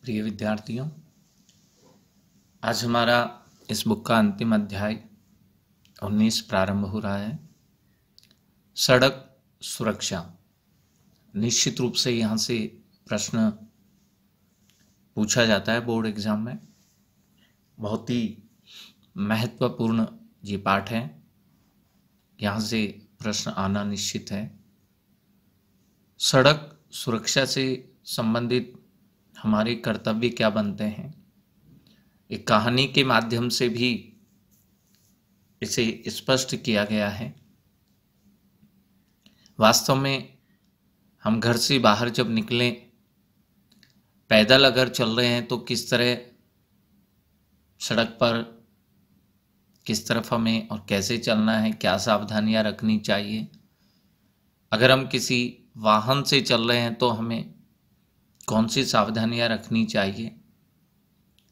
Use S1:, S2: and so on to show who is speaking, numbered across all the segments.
S1: प्रिय विद्यार्थियों, आज हमारा इस बुक का अंतिम अध्याय 19 प्रारंभ हो रहा है। सड़क सुरक्षा। निश्चित रूप से यहाँ से प्रश्न पूछा जाता है बोर्ड एग्जाम में। बहुत ही महत्वपूर्ण ये पाठ है, यहाँ से प्रश्न आना निश्चित है। सड़क सुरक्षा से संबंधित हमारे कर्तव्य क्या बनते हैं, एक कहानी के माध्यम से भी इसे स्पष्ट किया गया है। वास्तव में हम घर से बाहर जब निकलें, पैदल अगर चल रहे हैं तो किस तरह सड़क पर किस तरफ हमें और कैसे चलना है, क्या सावधानियां रखनी चाहिए। अगर हम किसी वाहन से चल रहे हैं तो हमें कौन सी सावधानियां रखनी चाहिए,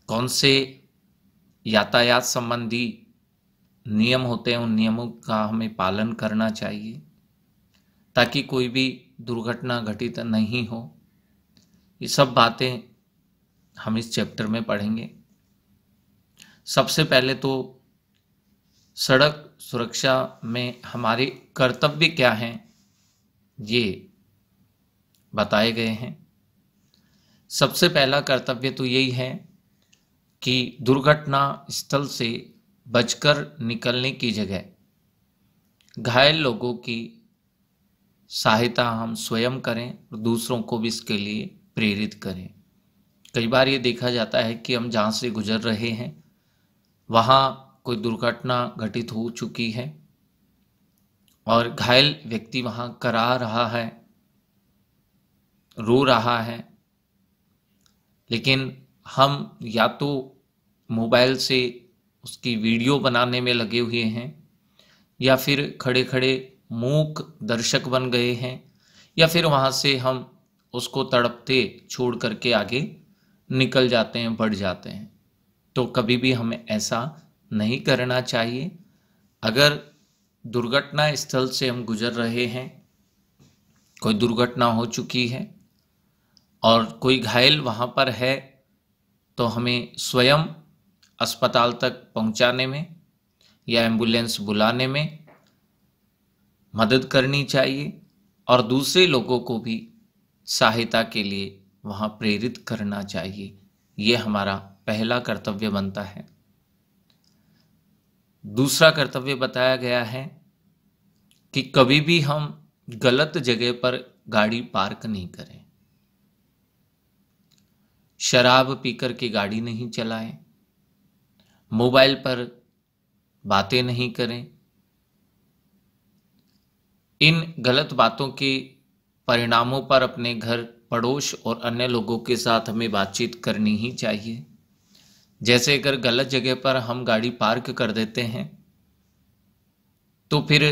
S1: कौन से यातायात संबंधी नियम होते हैं, उन नियमों का हमें पालन करना चाहिए ताकि कोई भी दुर्घटना घटित नहीं हो। ये सब बातें हम इस चैप्टर में पढ़ेंगे। सबसे पहले तो सड़क सुरक्षा में हमारे कर्तव्य क्या हैं ये बताए गए हैं। सबसे पहला कर्तव्य तो यही है कि दुर्घटना स्थल से बचकर निकलने की जगह घायल लोगों की सहायता हम स्वयं करें और दूसरों को भी इसके लिए प्रेरित करें। कई बार ये देखा जाता है कि हम जहाँ से गुजर रहे हैं वहाँ कोई दुर्घटना घटित हो चुकी है और घायल व्यक्ति वहाँ करा रहा है, रो रहा है, लेकिन हम या तो मोबाइल से उसकी वीडियो बनाने में लगे हुए हैं या फिर खड़े खड़े मूक दर्शक बन गए हैं या फिर वहाँ से हम उसको तड़पते छोड़ करके आगे निकल जाते हैं, बढ़ जाते हैं। तो कभी भी हमें ऐसा नहीं करना चाहिए। अगर दुर्घटना स्थल से हम गुजर रहे हैं, कोई दुर्घटना हो चुकी है और कोई घायल वहाँ पर है, तो हमें स्वयं अस्पताल तक पहुँचाने में या एम्बुलेंस बुलाने में मदद करनी चाहिए और दूसरे लोगों को भी सहायता के लिए वहाँ प्रेरित करना चाहिए। ये हमारा पहला कर्तव्य बनता है। दूसरा कर्तव्य बताया गया है कि कभी भी हम गलत जगह पर गाड़ी पार्क नहीं करें, शराब पीकर के गाड़ी नहीं चलाएं, मोबाइल पर बातें नहीं करें। इन गलत बातों के परिणामों पर अपने घर, पड़ोस और अन्य लोगों के साथ हमें बातचीत करनी ही चाहिए। जैसे अगर गलत जगह पर हम गाड़ी पार्क कर देते हैं तो फिर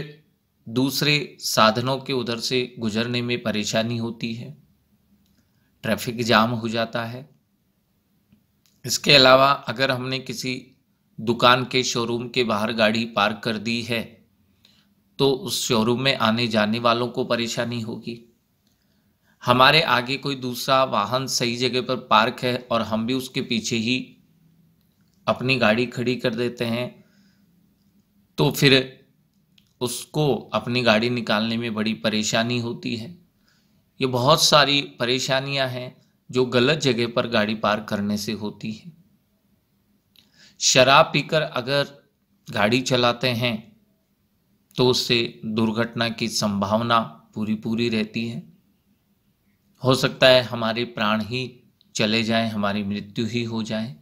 S1: दूसरे साधनों के उधर से गुजरने में परेशानी होती है, ट्रैफिक जाम हो जाता है। इसके अलावा अगर हमने किसी दुकान के शोरूम के बाहर गाड़ी पार्क कर दी है तो उस शोरूम में आने जाने वालों को परेशानी होगी। हमारे आगे कोई दूसरा वाहन सही जगह पर पार्क है और हम भी उसके पीछे ही अपनी गाड़ी खड़ी कर देते हैं तो फिर उसको अपनी गाड़ी निकालने में बड़ी परेशानी होती है। ये बहुत सारी परेशानियां हैं जो गलत जगह पर गाड़ी पार्क करने से होती है। शराब पीकर अगर गाड़ी चलाते हैं तो उससे दुर्घटना की संभावना पूरी रहती है। हो सकता है हमारे प्राण ही चले जाएं, हमारी मृत्यु ही हो जाए।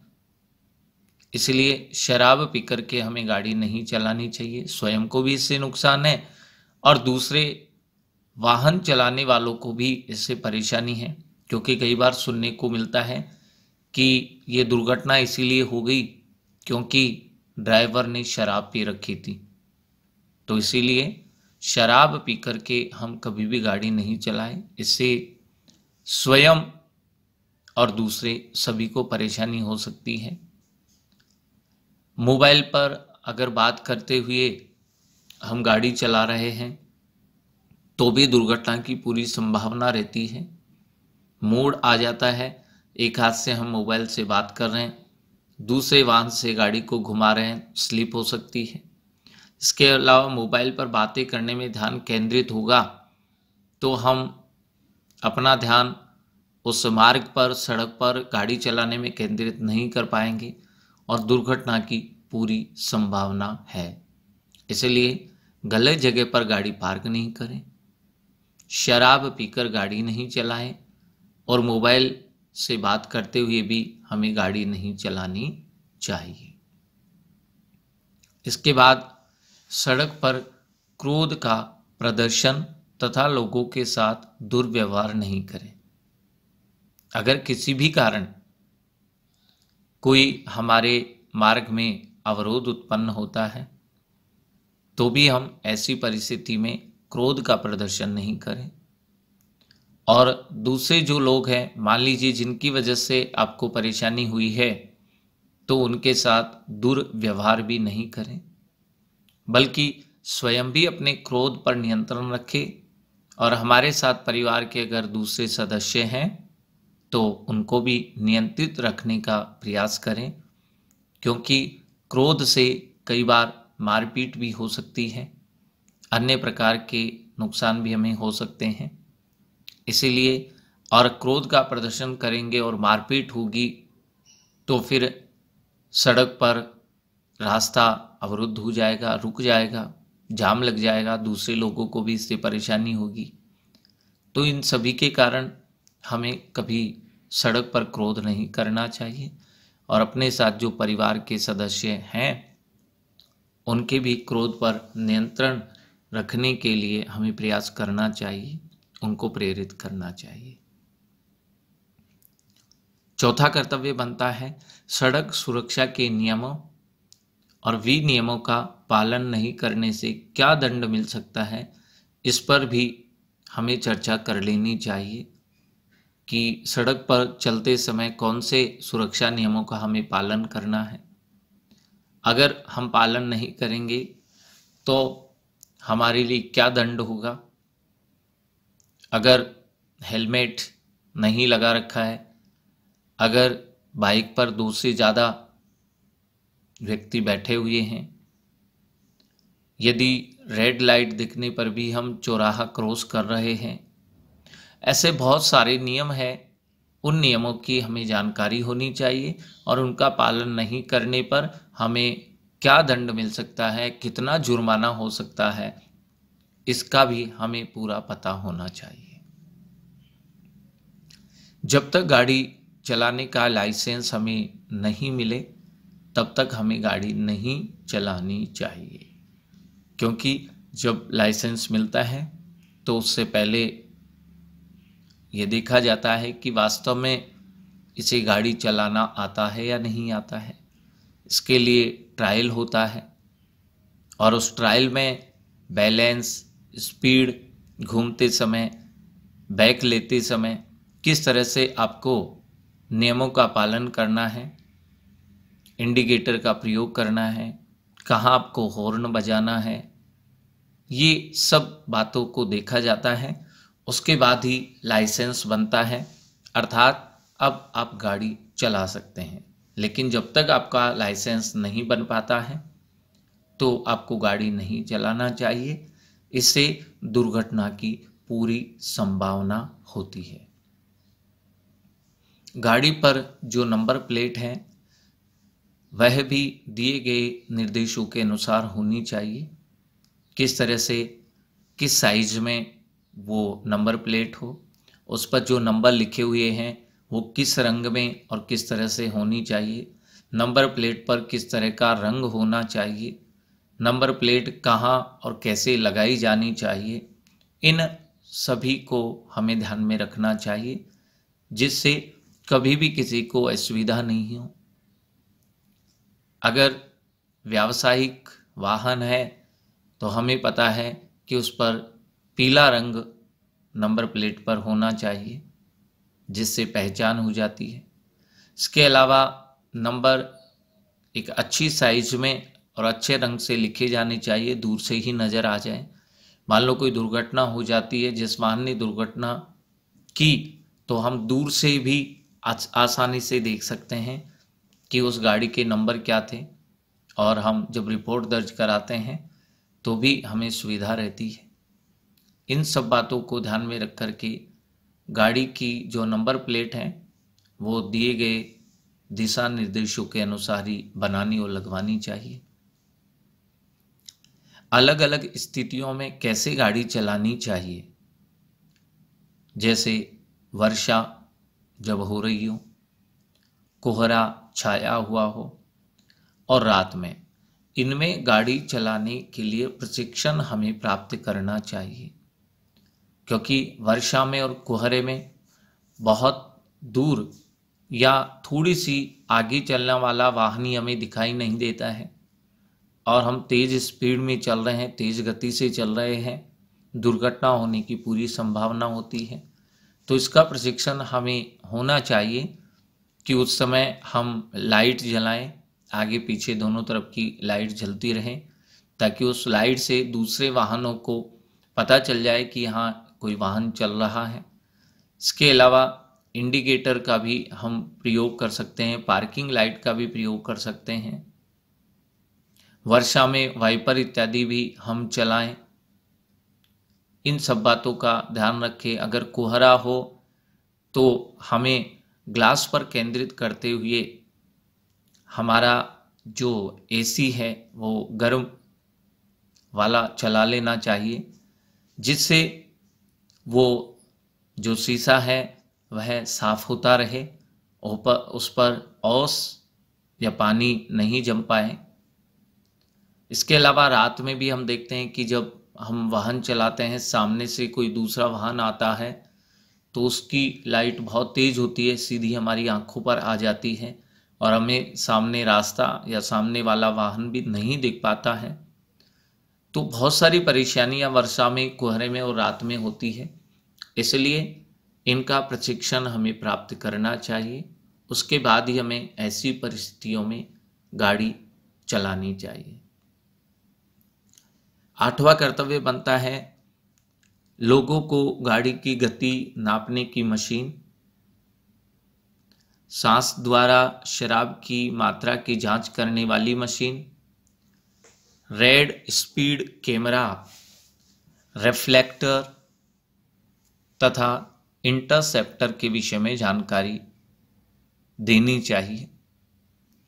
S1: इसलिए शराब पीकर के हमें गाड़ी नहीं चलानी चाहिए। स्वयं को भी इससे नुकसान है और दूसरे वाहन चलाने वालों को भी इससे परेशानी है, क्योंकि कई बार सुनने को मिलता है कि ये दुर्घटना इसीलिए हो गई क्योंकि ड्राइवर ने शराब पी रखी थी। तो इसीलिए शराब पी करके हम कभी भी गाड़ी नहीं चलाएं, इससे स्वयं और दूसरे सभी को परेशानी हो सकती है। मोबाइल पर अगर बात करते हुए हम गाड़ी चला रहे हैं तो भी दुर्घटना की पूरी संभावना रहती है। मोड़ आ जाता है एक हाथ से हम मोबाइल से बात कर रहे हैं, दूसरे वाहन से गाड़ी को घुमा रहे हैं, स्लिप हो सकती है। इसके अलावा मोबाइल पर बातें करने में ध्यान केंद्रित होगा तो हम अपना ध्यान उस मार्ग पर, सड़क पर गाड़ी चलाने में केंद्रित नहीं कर पाएंगे और दुर्घटना की पूरी संभावना है। इसलिए गलत जगह पर गाड़ी पार्क नहीं करें, शराब पीकर गाड़ी नहीं चलाएं और मोबाइल से बात करते हुए भी हमें गाड़ी नहीं चलानी चाहिए। इसके बाद सड़क पर क्रोध का प्रदर्शन तथा लोगों के साथ दुर्व्यवहार नहीं करें। अगर किसी भी कारण कोई हमारे मार्ग में अवरोध उत्पन्न होता है तो भी हम ऐसी परिस्थिति में क्रोध का प्रदर्शन नहीं करें। और दूसरे जो लोग हैं, मान लीजिए जिनकी वजह से आपको परेशानी हुई है, तो उनके साथ दुर्व्यवहार भी नहीं करें, बल्कि स्वयं भी अपने क्रोध पर नियंत्रण रखें। और हमारे साथ परिवार के अगर दूसरे सदस्य हैं तो उनको भी नियंत्रित रखने का प्रयास करें, क्योंकि क्रोध से कई बार मारपीट भी हो सकती है, अन्य प्रकार के नुकसान भी हमें हो सकते हैं। इसीलिए और क्रोध का प्रदर्शन करेंगे और मारपीट होगी तो फिर सड़क पर रास्ता अवरुद्ध हो जाएगा, रुक जाएगा, जाम लग जाएगा, दूसरे लोगों को भी इससे परेशानी होगी। तो इन सभी के कारण हमें कभी सड़क पर क्रोध नहीं करना चाहिए और अपने साथ जो परिवार के सदस्य हैं उनके भी क्रोध पर नियंत्रण रखने के लिए हमें प्रयास करना चाहिए, उनको प्रेरित करना चाहिए। चौथा कर्तव्य बनता है सड़क सुरक्षा के नियमों और विनियमों का पालन नहीं करने से क्या दंड मिल सकता है, इस पर भी हमें चर्चा कर लेनी चाहिए कि सड़क पर चलते समय कौन से सुरक्षा नियमों का हमें पालन करना है। अगर हम पालन नहीं करेंगे तो हमारे लिए क्या दंड होगा। अगर हेलमेट नहीं लगा रखा है, अगर बाइक पर 2 से ज़्यादा व्यक्ति बैठे हुए हैं, यदि रेड लाइट दिखने पर भी हम चौराहा क्रॉस कर रहे हैं, ऐसे बहुत सारे नियम हैं। उन नियमों की हमें जानकारी होनी चाहिए और उनका पालन नहीं करने पर हमें क्या दंड मिल सकता है, कितना जुर्माना हो सकता है, इसका भी हमें पूरा पता होना चाहिए। जब तक गाड़ी चलाने का लाइसेंस हमें नहीं मिले तब तक हमें गाड़ी नहीं चलानी चाहिए, क्योंकि जब लाइसेंस मिलता है तो उससे पहले ये देखा जाता है कि वास्तव में इसे गाड़ी चलाना आता है या नहीं आता है। इसके लिए ट्रायल होता है और उस ट्रायल में बैलेंस, स्पीड, घूमते समय, ब्रेक लेते समय किस तरह से आपको नियमों का पालन करना है, इंडिकेटर का प्रयोग करना है, कहाँ आपको हॉर्न बजाना है, ये सब बातों को देखा जाता है। उसके बाद ही लाइसेंस बनता है, अर्थात अब आप गाड़ी चला सकते हैं। लेकिन जब तक आपका लाइसेंस नहीं बन पाता है तो आपको गाड़ी नहीं चलाना चाहिए, इससे दुर्घटना की पूरी संभावना होती है। गाड़ी पर जो नंबर प्लेट है वह भी दिए गए निर्देशों के अनुसार होनी चाहिए। किस तरह से, किस साइज में वो नंबर प्लेट हो, उस पर जो नंबर लिखे हुए हैं वो किस रंग में और किस तरह से होनी चाहिए, नंबर प्लेट पर किस तरह का रंग होना चाहिए, नंबर प्लेट कहाँ और कैसे लगाई जानी चाहिए, इन सभी को हमें ध्यान में रखना चाहिए, जिससे कभी भी किसी को असुविधा नहीं हो। अगर व्यावसायिक वाहन है तो हमें पता है कि उस पर पीला रंग नंबर प्लेट पर होना चाहिए, जिससे पहचान हो जाती है। इसके अलावा नंबर एक अच्छी साइज में और अच्छे रंग से लिखे जाने चाहिए, दूर से ही नज़र आ जाए। मान लो कोई दुर्घटना हो जाती है, जिस वाहन ने दुर्घटना की, तो हम दूर से भी आसानी से देख सकते हैं कि उस गाड़ी के नंबर क्या थे, और हम जब रिपोर्ट दर्ज कराते हैं तो भी हमें सुविधा रहती है। इन सब बातों को ध्यान में रख कर के गाड़ी की जो नंबर प्लेट है वो दिए गए दिशा निर्देशों के अनुसार ही बनानी और लगवानी चाहिए। अलग अलग स्थितियों में कैसे गाड़ी चलानी चाहिए, जैसे वर्षा जब हो रही हो, कोहरा छाया हुआ हो और रात में, इनमें गाड़ी चलाने के लिए प्रशिक्षण हमें प्राप्त करना चाहिए। क्योंकि वर्षा में और कोहरे में बहुत दूर या थोड़ी सी आगे चलने वाला वाहन ही हमें दिखाई नहीं देता है और हम तेज़ स्पीड में चल रहे हैं, तेज़ गति से चल रहे हैं, दुर्घटना होने की पूरी संभावना होती है। तो इसका प्रशिक्षण हमें होना चाहिए कि उस समय हम लाइट जलाएं, आगे पीछे दोनों तरफ की लाइट जलती रहे, ताकि उस लाइट से दूसरे वाहनों को पता चल जाए कि यहाँ कोई वाहन चल रहा है। इसके अलावा इंडिकेटर का भी हम प्रयोग कर सकते हैं, पार्किंग लाइट का भी प्रयोग कर सकते हैं। वर्षा में वाइपर इत्यादि भी हम चलाएं। इन सब बातों का ध्यान रखें। अगर कोहरा हो तो हमें ग्लास पर केंद्रित करते हुए हमारा जो एसी है वो गर्म वाला चला लेना चाहिए, जिससे वो जो शीशा है वह साफ होता रहे, उस पर ओस या पानी नहीं जम पाए। इसके अलावा रात में भी हम देखते हैं कि जब हम वाहन चलाते हैं, सामने से कोई दूसरा वाहन आता है तो उसकी लाइट बहुत तेज़ होती है, सीधी हमारी आंखों पर आ जाती है और हमें सामने रास्ता या सामने वाला वाहन भी नहीं दिख पाता है। तो बहुत सारी परेशानियां वर्षा में, कोहरे में और रात में होती है, इसलिए इनका प्रशिक्षण हमें प्राप्त करना चाहिए। उसके बाद ही हमें ऐसी परिस्थितियों में गाड़ी चलानी चाहिए। 8वां कर्तव्य बनता है लोगों को गाड़ी की गति नापने की मशीन, सांस द्वारा शराब की मात्रा की जांच करने वाली machine, red speed camera, reflector तथा इंटरसेप्टर के विषय में जानकारी देनी चाहिए।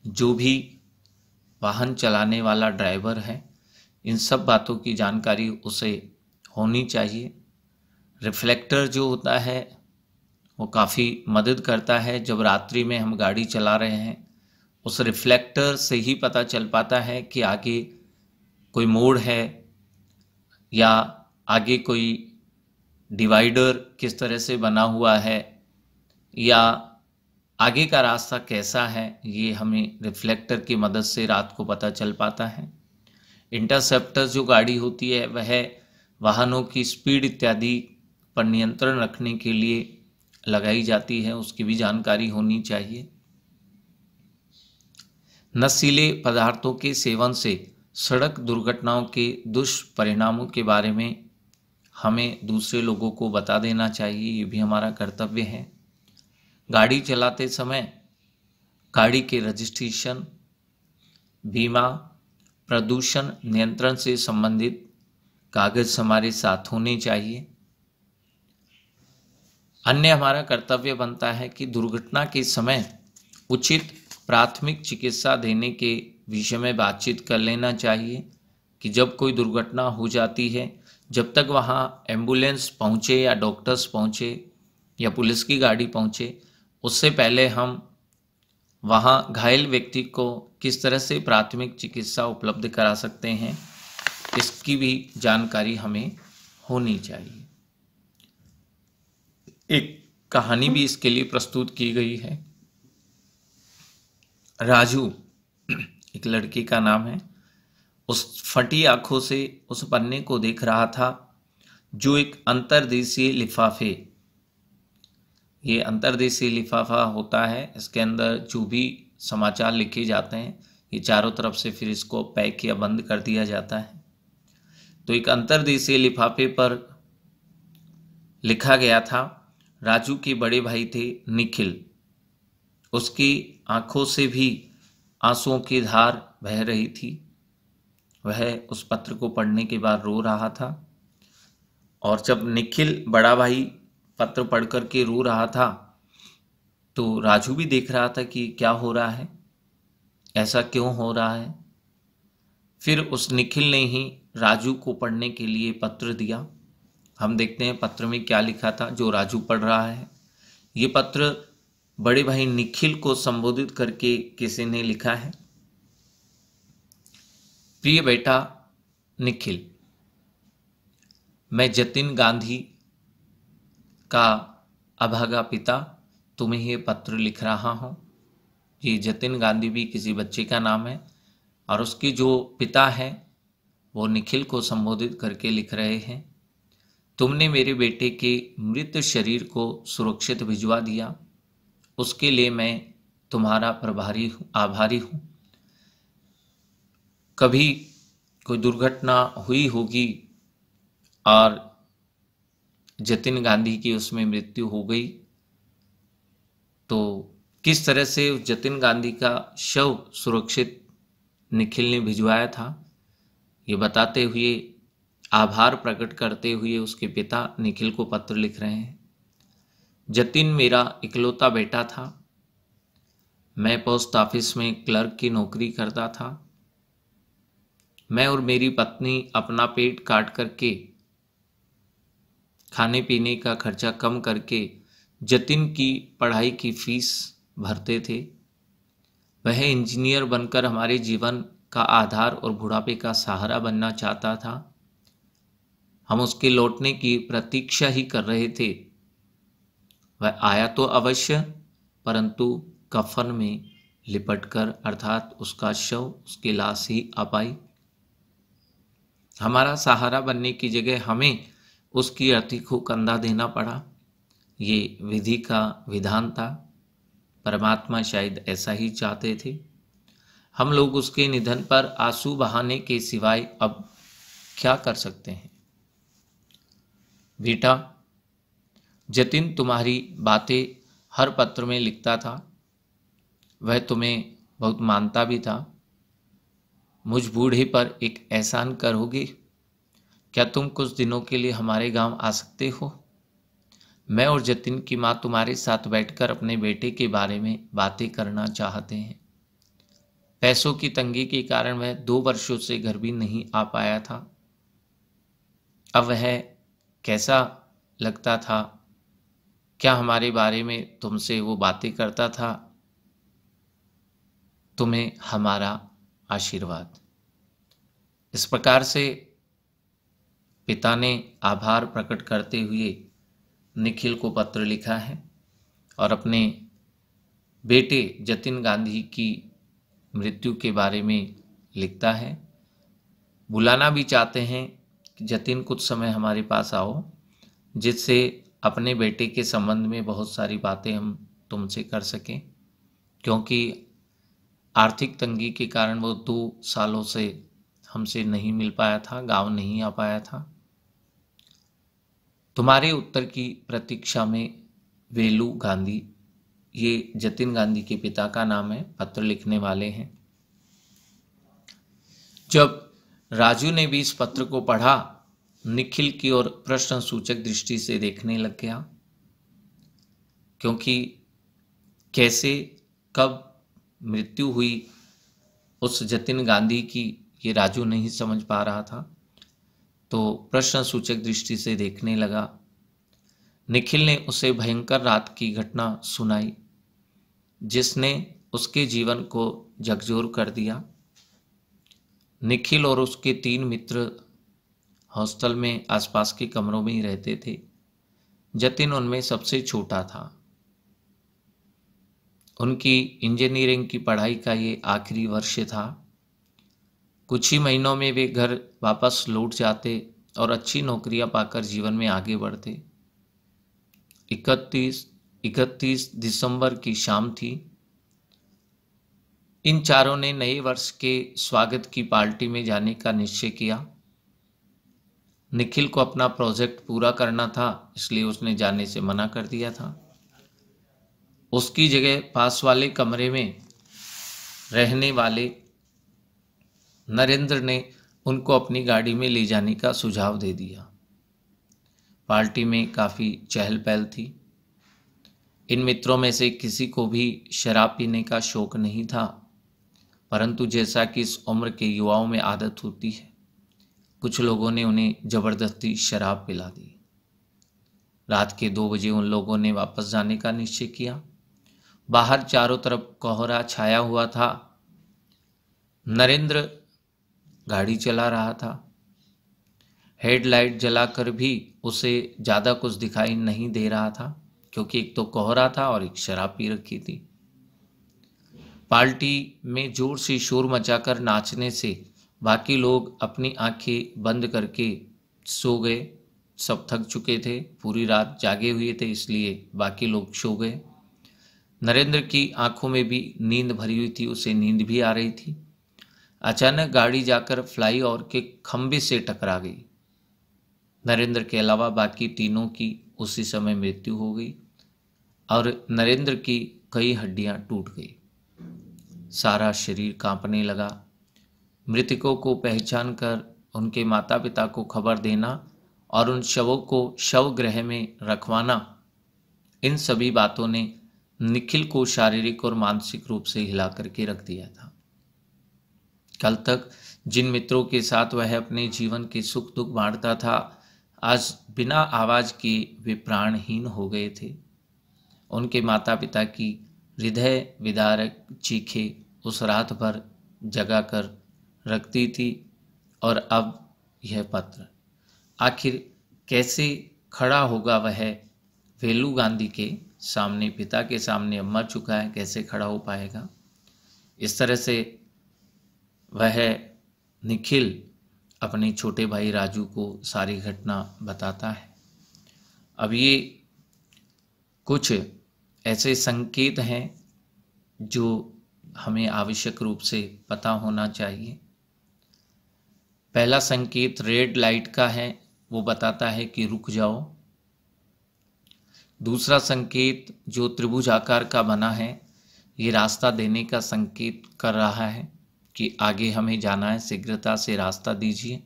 S1: जो भी वाहन चलाने वाला ड्राइवर है, इन सब बातों की जानकारी उसे होनी चाहिए। रिफ्लेक्टर जो होता है वो काफ़ी मदद करता है। जब रात्रि में हम गाड़ी चला रहे हैं, उस रिफ्लेक्टर से ही पता चल पाता है कि आगे कोई मोड़ है या आगे कोई डिवाइडर किस तरह से बना हुआ है या आगे का रास्ता कैसा है, ये हमें रिफ्लेक्टर की मदद से रात को पता चल पाता है। इंटरसेप्टर जो गाड़ी होती है वह वाहनों की स्पीड इत्यादि पर नियंत्रण रखने के लिए लगाई जाती है, उसकी भी जानकारी होनी चाहिए। नशीले पदार्थों के सेवन से सड़क दुर्घटनाओं के दुष्परिणामों के बारे में हमें दूसरे लोगों को बता देना चाहिए, ये भी हमारा कर्तव्य है। गाड़ी चलाते समय गाड़ी के रजिस्ट्रेशन, बीमा, प्रदूषण नियंत्रण से संबंधित कागज हमारे साथ होने चाहिए। अन्य हमारा कर्तव्य बनता है कि दुर्घटना के समय उचित प्राथमिक चिकित्सा देने के विषय में बातचीत कर लेना चाहिए कि जब कोई दुर्घटना हो जाती है, जब तक वहाँ एम्बुलेंस पहुँचे या डॉक्टर्स पहुँचे या पुलिस की गाड़ी पहुँचे, उससे पहले हम वहाँ घायल व्यक्ति को किस तरह से प्राथमिक चिकित्सा उपलब्ध करा सकते हैं, इसकी भी जानकारी हमें होनी चाहिए। एक कहानी भी इसके लिए प्रस्तुत की गई है। राजू एक लड़के का नाम है, उस फटी आंखों से उस पन्ने को देख रहा था जो एक अंतर्देशीय लिफाफे, ये अंतर्देशीय लिफाफा होता है, इसके अंदर जो भी समाचार लिखे जाते हैं ये चारों तरफ से फिर इसको पैक या बंद कर दिया जाता है। तो एक अंतर्देशीय लिफाफे पर लिखा गया था, राजू के बड़े भाई थे निखिल, उसकी आंखों से भी आंसुओं की धार बह रही थी। वह उस पत्र को पढ़ने के बाद रो रहा था। और जब निखिल बड़ा भाई पत्र पढ़ कर के रो रहा था तो राजू भी देख रहा था कि क्या हो रहा है, ऐसा क्यों हो रहा है। फिर उस निखिल ने ही राजू को पढ़ने के लिए पत्र दिया। हम देखते हैं पत्र में क्या लिखा था जो राजू पढ़ रहा है। ये पत्र बड़े भाई निखिल को संबोधित करके किसी ने लिखा है। प्रिय बेटा निखिल, मैं जतिन गांधी का अभागा पिता तुम्हें ये पत्र लिख रहा हूँ। ये जतिन गांधी भी किसी बच्चे का नाम है और उसके जो पिता हैं वो निखिल को संबोधित करके लिख रहे हैं। तुमने मेरे बेटे के मृत शरीर को सुरक्षित भिजवा दिया, उसके लिए मैं तुम्हारा आभारी हूँ। कभी कोई दुर्घटना हुई होगी और जतिन गांधी की उसमें मृत्यु हो गई तो किस तरह से उस जतिन गांधी का शव सुरक्षित निखिल ने भिजवाया था, ये बताते हुए आभार प्रकट करते हुए उसके पिता निखिल को पत्र लिख रहे हैं। जतिन मेरा इकलौता बेटा था। मैं पोस्ट ऑफिस में क्लर्क की नौकरी करता था। मैं और मेरी पत्नी अपना पेट काट करके खाने पीने का खर्चा कम करके जतिन की पढ़ाई की फीस भरते थे। वह इंजीनियर बनकर हमारे जीवन का आधार और बुढ़ापे का सहारा बनना चाहता था। हम उसके लौटने की प्रतीक्षा ही कर रहे थे। वह आया तो अवश्य, परंतु कफन में लिपटकर, अर्थात उसका शव, उसकी लाश ही आ पाई। हमारा सहारा बनने की जगह हमें उसकी अर्थी को कंधा देना पड़ा। ये विधि का विधान था। परमात्मा शायद ऐसा ही चाहते थे। हम लोग उसके निधन पर आंसू बहाने के सिवाय अब क्या कर सकते हैं। बेटा, जतिन तुम्हारी बातें हर पत्र में लिखता था। वह तुम्हें बहुत मानता भी था। मुझ बूढ़े पर एक एहसान करोगे? क्या तुम कुछ दिनों के लिए हमारे गांव आ सकते हो? मैं और जतिन की माँ तुम्हारे साथ बैठकर अपने बेटे के बारे में बातें करना चाहते हैं। पैसों की तंगी के कारण वह 2 वर्षों से घर भी नहीं आ पाया था। अब वह कैसा लगता था? क्या हमारे बारे में तुमसे वो बातें करता था? तुम्हें हमारा आशीर्वाद। इस प्रकार से पिता ने आभार प्रकट करते हुए निखिल को पत्र लिखा है और अपने बेटे जतिन गांधी की मृत्यु के बारे में लिखता है। बुलाना भी चाहते हैं कि जतिन कुछ समय हमारे पास आओ, जिससे अपने बेटे के संबंध में बहुत सारी बातें हम तुमसे कर सकें, क्योंकि आर्थिक तंगी के कारण वो 2 सालों से हमसे नहीं मिल पाया था, गांव नहीं आ पाया था। तुम्हारे उत्तर की प्रतीक्षा में वेलू गांधी, ये जतिन गांधी के पिता का नाम है, पत्र लिखने वाले हैं। जब राजू ने भी इस पत्र को पढ़ा, निखिल की ओर प्रश्न सूचक दृष्टि से देखने लग गया, क्योंकि कैसे कब मृत्यु हुई उस जतिन गांधी की ये राजू नहीं समझ पा रहा था, तो प्रश्न सूचक दृष्टि से देखने लगा। निखिल ने उसे भयंकर रात की घटना सुनाई जिसने उसके जीवन को झकझोर कर दिया। निखिल और उसके 3 मित्र हॉस्टल में आसपास के कमरों में ही रहते थे। जतिन उनमें सबसे छोटा था। उनकी इंजीनियरिंग की पढ़ाई का ये आखिरी वर्ष था। कुछ ही महीनों में वे घर वापस लौट जाते और अच्छी नौकरियां पाकर जीवन में आगे बढ़ते। 31 दिसंबर की शाम थी। इन चारों ने नए वर्ष के स्वागत की पार्टी में जाने का निश्चय किया। निखिल को अपना प्रोजेक्ट पूरा करना था, इसलिए उसने जाने से मना कर दिया था। उसकी जगह पास वाले कमरे में रहने वाले नरेंद्र ने उनको अपनी गाड़ी में ले जाने का सुझाव दे दिया। पार्टी में काफ़ी चहल पहल थी। इन मित्रों में से किसी को भी शराब पीने का शौक नहीं था, परंतु जैसा कि इस उम्र के युवाओं में आदत होती है, कुछ लोगों ने उन्हें जबरदस्ती शराब पिला दी। रात के 2 बजे उन लोगों ने वापस जाने का निश्चय किया। बाहर चारों तरफ कोहरा छाया हुआ था। नरेंद्र गाड़ी चला रहा था। हेडलाइट जलाकर भी उसे ज़्यादा कुछ दिखाई नहीं दे रहा था, क्योंकि एक तो कोहरा था और एक शराब पी रखी थी। पार्टी में जोर से शोर मचाकर नाचने से बाकी लोग अपनी आंखें बंद करके सो गए। सब थक चुके थे, पूरी रात जागे हुए थे, इसलिए बाकी लोग सो गए। नरेंद्र की आंखों में भी नींद भरी हुई थी, उसे नींद भी आ रही थी। अचानक गाड़ी जाकर फ्लाईओवर के खंभे से टकरा गई। नरेंद्र के अलावा बाकी तीनों की उसी समय मृत्यु हो गई और नरेंद्र की कई हड्डियां टूट गई। सारा शरीर कांपने लगा। मृतकों को पहचान कर उनके माता पिता को खबर देना और उन शवों को शवगृह में रखवाना, इन सभी बातों ने निखिल को शारीरिक और मानसिक रूप से हिला करके रख दिया था। कल तक जिन मित्रों के साथ वह अपने जीवन के सुख दुख बांटता था, आज बिना आवाज के वे प्राणहीन हो गए थे। उनके माता पिता की हृदय विदारक चीखें उस रात भर जगा कर रखती थी, और अब यह पत्र। आखिर कैसे खड़ा होगा वह वेलू गांधी के सामने? पिता के सामने अब मर चुका है, कैसे खड़ा हो पाएगा? इस तरह से वह निखिल अपने छोटे भाई राजू को सारी घटना बताता है। अब ये कुछ ऐसे संकेत हैं जो हमें आवश्यक रूप से पता होना चाहिए। पहला संकेत रेड लाइट का है, वो बताता है कि रुक जाओ। दूसरा संकेत जो त्रिभुज आकार का बना है, ये रास्ता देने का संकेत कर रहा है कि आगे हमें जाना है, शीघ्रता से रास्ता दीजिए,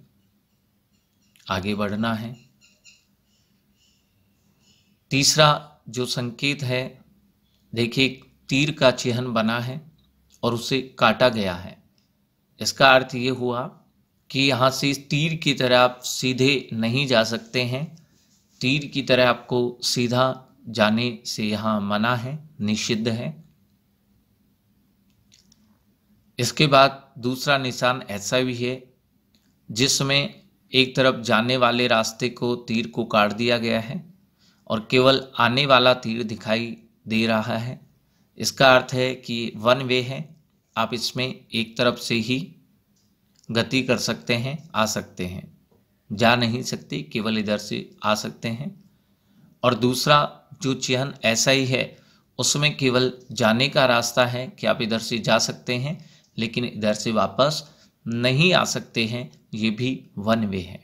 S1: आगे बढ़ना है। तीसरा जो संकेत है, देखिए तीर का चिन्ह बना है और उसे काटा गया है। इसका अर्थ ये हुआ कि यहाँ से तीर की तरह आप सीधे नहीं जा सकते हैं। तीर की तरह आपको सीधा जाने से यहाँ मना है, निषिद्ध है। इसके बाद दूसरा निशान ऐसा भी है जिसमें एक तरफ जाने वाले रास्ते को तीर को काट दिया गया है और केवल आने वाला तीर दिखाई दे रहा है। इसका अर्थ है कि वन वे है, आप इसमें एक तरफ से ही गति कर सकते हैं, आ सकते हैं, जा नहीं सकते, केवल इधर से आ सकते हैं। और दूसरा जो चिन्ह ऐसा ही है, उसमें केवल जाने का रास्ता है कि आप इधर से जा सकते हैं, लेकिन इधर से वापस नहीं आ सकते हैं, ये भी वन वे है।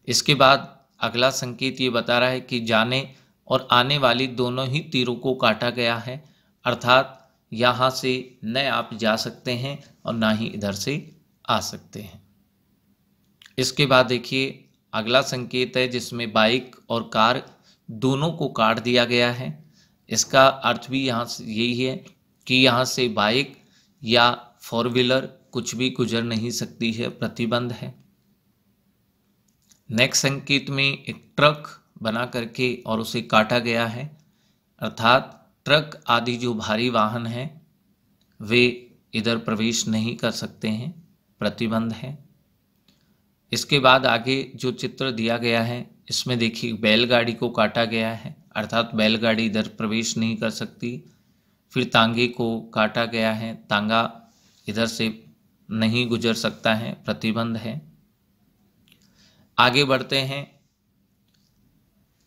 S1: इसके बाद अगला संकेत ये बता रहा है कि जाने और आने वाली दोनों ही तीरों को काटा गया है, अर्थात यहाँ से न आप जा सकते हैं और ना ही इधर से आ सकते हैं। इसके बाद देखिए अगला संकेत है जिसमें बाइक और कार दोनों को काट दिया गया है। इसका अर्थ भी यहाँ से यही है कि यहाँ से बाइक या 4 व्हीलर कुछ भी गुजर नहीं सकती है, प्रतिबंध है। नेक्स्ट संकेत में एक ट्रक बना करके और उसे काटा गया है, अर्थात ट्रक आदि जो भारी वाहन हैं वे इधर प्रवेश नहीं कर सकते हैं, प्रतिबंध है। इसके बाद आगे जो चित्र दिया गया है, इसमें देखिए बैलगाड़ी को काटा गया है, अर्थात बैलगाड़ी इधर प्रवेश नहीं कर सकती। फिर तांगे को काटा गया है, तांगा इधर से नहीं गुजर सकता है, प्रतिबंध है। आगे बढ़ते हैं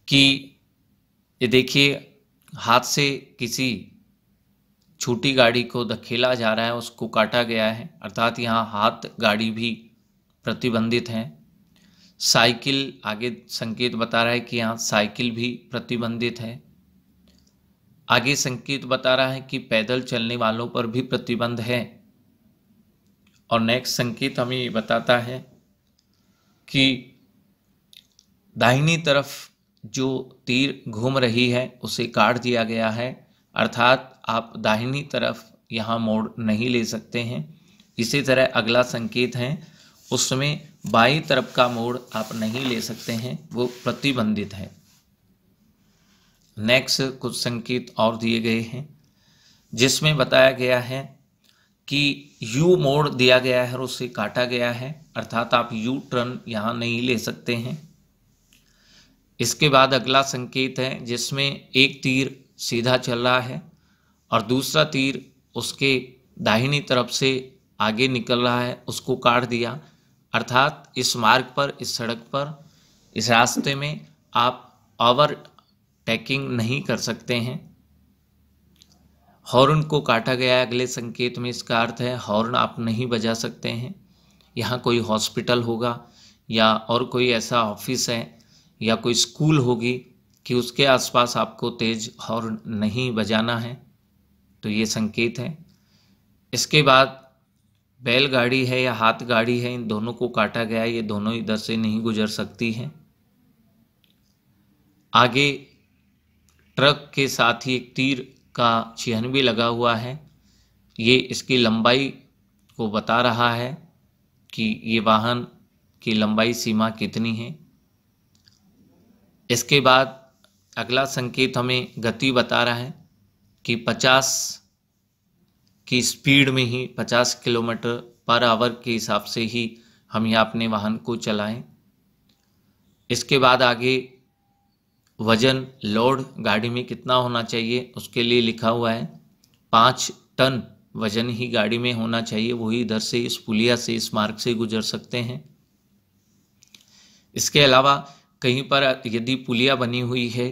S1: कि ये देखिए हाथ से किसी छोटी गाड़ी को धकेला जा रहा है, उसको काटा गया है, अर्थात यहाँ हाथ गाड़ी भी प्रतिबंधित है। साइकिल, आगे संकेत बता रहा है कि यहाँ साइकिल भी प्रतिबंधित है। आगे संकेत बता रहा है कि पैदल चलने वालों पर भी प्रतिबंध है। और नेक्स्ट संकेत हमें ये बताता है कि दाहिनी तरफ जो तीर घूम रही है उसे काट दिया गया है, अर्थात आप दाहिनी तरफ यहाँ मोड़ नहीं ले सकते हैं। इसी तरह अगला संकेत है, उसमें बाईं तरफ का मोड़ आप नहीं ले सकते हैं, वो प्रतिबंधित है। नेक्स्ट कुछ संकेत और दिए गए हैं जिसमें बताया गया है कि यू मोड़ दिया गया है और उसे काटा गया है, अर्थात आप यू टर्न यहाँ नहीं ले सकते हैं। इसके बाद अगला संकेत है जिसमें एक तीर सीधा चल रहा है और दूसरा तीर उसके दाहिनी तरफ से आगे निकल रहा है, उसको काट दिया, अर्थात इस मार्ग पर, इस सड़क पर, इस रास्ते में आप ओवरटेकिंग नहीं कर सकते हैं। हॉर्न को काटा गया है अगले संकेत में, इसका अर्थ है हॉर्न आप नहीं बजा सकते हैं। यहाँ कोई हॉस्पिटल होगा या और कोई ऐसा ऑफिस है या कोई स्कूल होगी कि उसके आसपास आपको तेज हॉर्न नहीं बजाना है, तो ये संकेत है। इसके बाद बैलगाड़ी है या हाथ गाड़ी है, इन दोनों को काटा गया है, ये दोनों इधर से नहीं गुजर सकती हैं। आगे ट्रक के साथ ही एक तीर का चिन्ह भी लगा हुआ है, ये इसकी लंबाई को बता रहा है कि ये वाहन की लंबाई सीमा कितनी है। इसके बाद अगला संकेत हमें गति बता रहा है कि 50 की स्पीड में ही 50 किलोमीटर पर आवर के हिसाब से ही हम यहाँ अपने वाहन को चलाएं। इसके बाद आगे वजन लोड गाड़ी में कितना होना चाहिए उसके लिए लिखा हुआ है 5 टन वजन ही गाड़ी में होना चाहिए, वही इधर से इस पुलिया से, इस मार्ग से गुजर सकते हैं। इसके अलावा कहीं पर यदि पुलिया बनी हुई है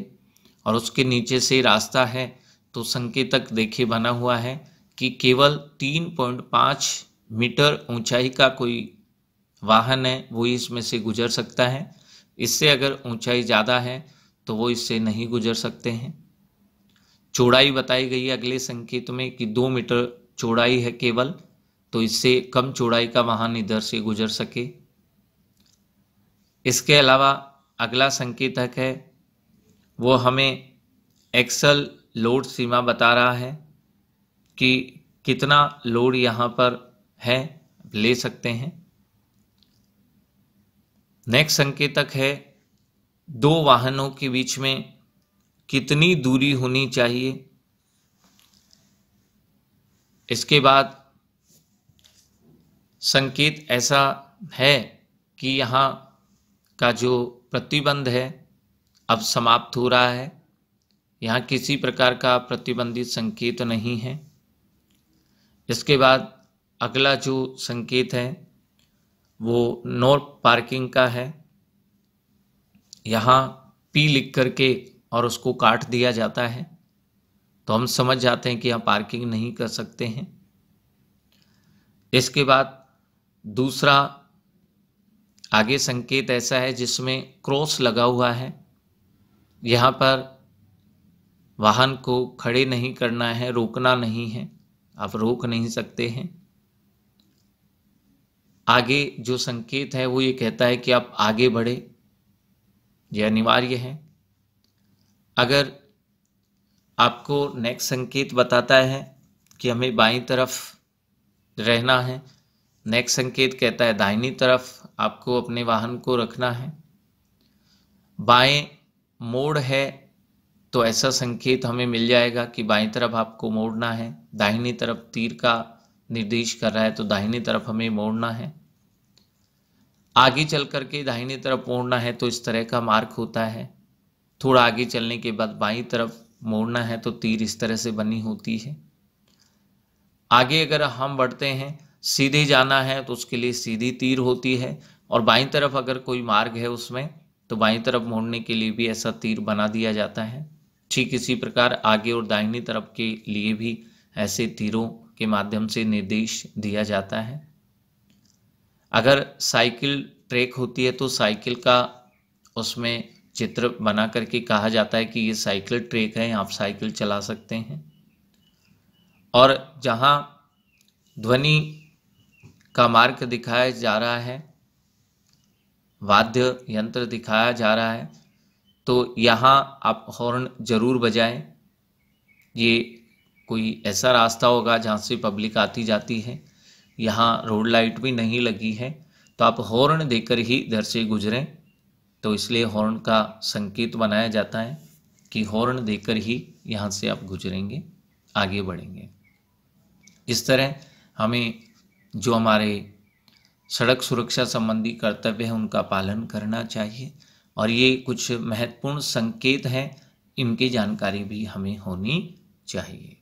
S1: और उसके नीचे से रास्ता है तो संकेतक देखिए बना हुआ है कि केवल 3.5 मीटर ऊंचाई का कोई वाहन है वो इसमें से गुजर सकता है, इससे अगर ऊंचाई ज़्यादा है तो वो इससे नहीं गुजर सकते हैं। चौड़ाई बताई गई है अगले संकेत में कि 2 मीटर चौड़ाई है केवल, तो इससे कम चौड़ाई का वाहन इधर से गुजर सके। इसके अलावा अगला संकेतक है वो हमें एक्सल लोड सीमा बता रहा है कि कितना लोड यहाँ पर है, ले सकते हैं। नेक्स्ट संकेतक है 2 वाहनों के बीच में कितनी दूरी होनी चाहिए। इसके बाद संकेत ऐसा है कि यहाँ का जो प्रतिबंध है अब समाप्त हो रहा है, यहाँ किसी प्रकार का प्रतिबंधित संकेत नहीं है। इसके बाद अगला जो संकेत है वो नो पार्किंग का है, यहाँ पी लिख करके और उसको काट दिया जाता है तो हम समझ जाते हैं कि यहाँ पार्किंग नहीं कर सकते हैं। इसके बाद दूसरा आगे संकेत ऐसा है जिसमें क्रॉस लगा हुआ है, यहाँ पर वाहन को खड़े नहीं करना है, रोकना नहीं है, आप रोक नहीं सकते हैं। आगे जो संकेत है वो ये कहता है कि आप आगे बढ़े, यह अनिवार्य है। अगर आपको नेक्स्ट संकेत बताता है कि हमें बाईं तरफ रहना है, नेक्स्ट संकेत कहता है दाहिनी तरफ आपको अपने वाहन को रखना है। बाएं मोड़ है तो ऐसा संकेत हमें मिल जाएगा कि बाईं तरफ आपको मोड़ना है, दाहिनी तरफ तीर का निर्देश कर रहा है तो दाहिनी तरफ हमें मोड़ना है। आगे चल करके दाहिनी तरफ मोड़ना है तो इस तरह का मार्ग होता है, थोड़ा आगे चलने के बाद बाईं तरफ मोड़ना है तो तीर इस तरह से बनी होती है। आगे अगर हम बढ़ते हैं, सीधे जाना है तो उसके लिए सीधी तीर होती है, और बाईं तरफ अगर कोई मार्ग है उसमें तो बाईं तरफ मोड़ने के लिए भी ऐसा तीर बना दिया जाता है। ठीक इसी प्रकार आगे और दाहिनी तरफ के लिए भी ऐसे तीरों के माध्यम से निर्देश दिया जाता है। अगर साइकिल ट्रैक होती है तो साइकिल का उसमें चित्र बना करके कहा जाता है कि ये साइकिल ट्रैक है, आप साइकिल चला सकते हैं। और जहाँ ध्वनि का मार्ग दिखाया जा रहा है, वाद्य यंत्र दिखाया जा रहा है, तो यहाँ आप हॉर्न जरूर बजाएं। ये कोई ऐसा रास्ता होगा जहाँ से पब्लिक आती जाती है, यहाँ रोड लाइट भी नहीं लगी है, तो आप हॉर्न देकर ही इधर से गुजरें। तो इसलिए हॉर्न का संकेत बनाया जाता है कि हॉर्न देकर ही यहाँ से आप गुजरेंगे, आगे बढ़ेंगे। इस तरह हमें जो हमारे सड़क सुरक्षा संबंधी कर्तव्य हैं उनका पालन करना चाहिए। और ये कुछ महत्वपूर्ण संकेत हैं, इनकी जानकारी भी हमें होनी चाहिए।